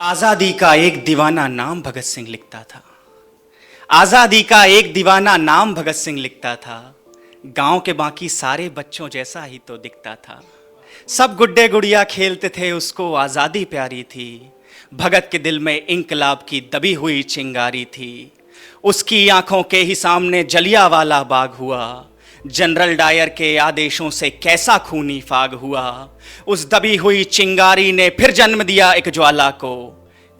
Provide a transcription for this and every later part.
आजादी का एक दीवाना नाम भगत सिंह लिखता था। आजादी का एक दीवाना नाम भगत सिंह लिखता था। गांव के बाकी सारे बच्चों जैसा ही तो दिखता था। सब गुड्डे गुड़िया खेलते थे, उसको आजादी प्यारी थी। भगत के दिल में इंकलाब की दबी हुई चिंगारी थी। उसकी आंखों के ही सामने जलियांवाला बाग हुआ। जनरल डायर के आदेशों से कैसा खूनी फाग हुआ। उस दबी हुई चिंगारी ने फिर जन्म दिया एक ज्वाला को।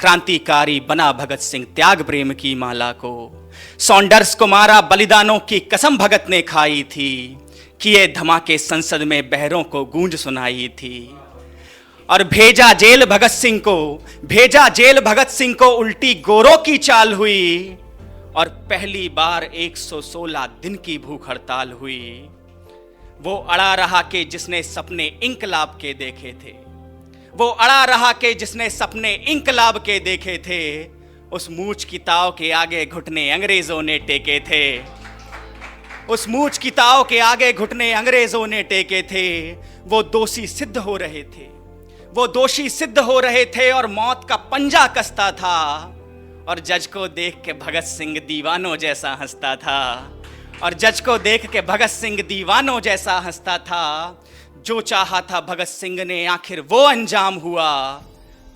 क्रांतिकारी बना भगत सिंह त्याग प्रेम की माला को। सॉन्डर्स को मारा, बलिदानों की कसम भगत ने खाई थी। किए धमाके संसद में बहरों को गूंज सुनाई थी। और भेजा जेल भगत सिंह को, भेजा जेल भगत सिंह को, उल्टी गोरों की चाल हुई। और पहली बार 116 दिन की भूख हड़ताल हुई। वो अड़ा रहा कि जिसने सपने इंकलाब के देखे थे। वो अड़ा रहा कि जिसने सपने इंकलाब के देखे थे। उस मूछ की ताव के आगे घुटने अंग्रेजों ने टेके थे। उस मूछ की ताव के आगे घुटने अंग्रेजों ने टेके थे। वो दोषी सिद्ध हो रहे थे, वो दोषी सिद्ध हो रहे थे और मौत का पंजा कसता था। और जज को देख के भगत सिंह दीवानों जैसा हंसता था। और जज को देख के भगत सिंह दीवानों जैसा हंसता था। जो चाहा था भगत सिंह ने आखिर वो अंजाम हुआ।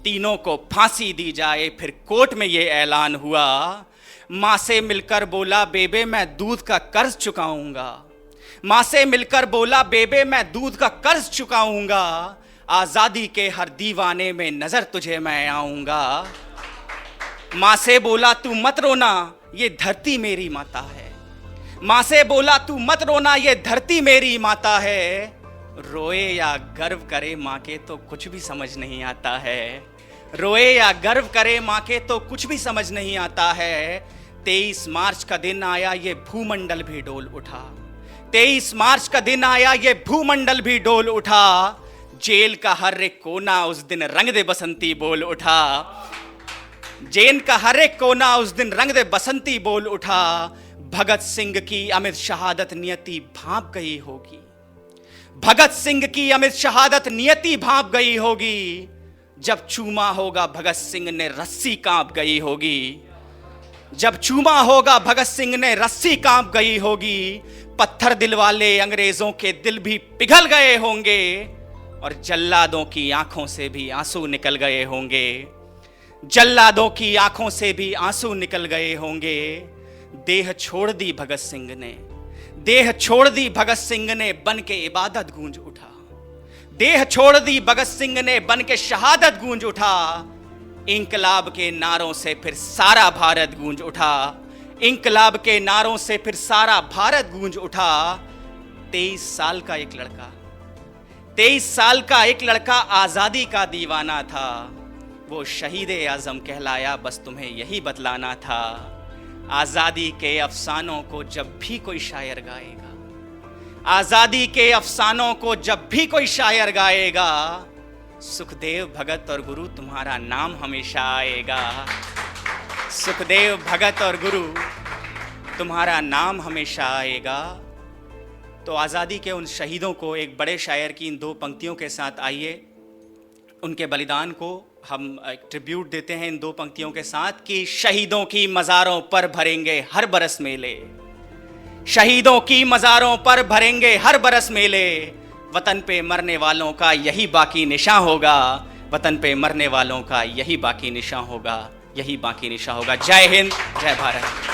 तीनों को फांसी दी जाए फिर कोर्ट में ये ऐलान हुआ। माँ से मिलकर बोला बेबे मैं दूध का कर्ज चुकाऊंगा। माँ से मिलकर बोला बेबे मैं दूध का कर्ज चुकाऊंगा। आजादी के हर दीवाने में नजर तुझे मैं आऊंगा। माँ से बोला तू मत रोना, ये धरती मेरी माता है। माँ से बोला तू मत रोना, ये धरती मेरी माता है। रोए या गर्व करे माँ के तो कुछ भी समझ नहीं आता है। रोए या गर्व करे माँ के तो कुछ भी समझ नहीं आता है। 23 मार्च का दिन आया ये भूमंडल भी डोल उठा। 23 मार्च का दिन आया ये भूमंडल भी डोल उठा। जेल का हर एक कोना उस दिन रंग दे बसंती बोल उठा। जेल का हर एक कोना उस दिन रंग दे बसंती बोल उठा। भगत सिंह की अमित शहादत नियति भांप गई होगी। भगत सिंह की अमित शहादत नियति भांप गई होगी। जब चूमा होगा भगत सिंह ने रस्सी कांप गई होगी। जब चूमा होगा भगत सिंह ने रस्सी कांप गई होगी। पत्थर दिल वाले अंग्रेजों के दिल भी पिघल गए होंगे। और जल्लादों की आंखों से भी आंसू निकल गए होंगे। जल्लादों की आंखों से भी आंसू निकल गए होंगे। देह छोड़ दी भगत सिंह ने, देह छोड़ दी भगत सिंह ने, बन के इबादत गूंज उठा। देह छोड़ दी भगत सिंह ने, बन के शहादत गूंज उठा। इंकलाब के नारों से फिर सारा भारत गूंज उठा। इंकलाब के नारों से फिर सारा भारत गूंज उठा। 23 साल का एक लड़का, 23 साल का एक लड़का आजादी का दीवाना था। वो शहीद-ए आज़म कहलाया, बस तुम्हें यही बतलाना था। आजादी के अफसानों को जब भी कोई शायर गाएगा, आजादी के अफसानों को जब भी कोई शायर गाएगा, सुखदेव भगत और गुरु तुम्हारा नाम हमेशा आएगा। सुखदेव भगत और गुरु तुम्हारा नाम हमेशा आएगा। तो आज़ादी के उन शहीदों को एक बड़े शायर की इन 2 पंक्तियों के साथ आइए उनके बलिदान को हम एक ट्रिब्यूट देते हैं इन 2 पंक्तियों के साथ कि शहीदों की मज़ारों पर भरेंगे हर बरस मेले। शहीदों की मज़ारों पर भरेंगे हर बरस मेले। वतन पे मरने वालों का यही बाकी निशान होगा। वतन पे मरने वालों का यही बाकी निशान होगा, यही बाकी निशान होगा। जय हिंद, जय भारत।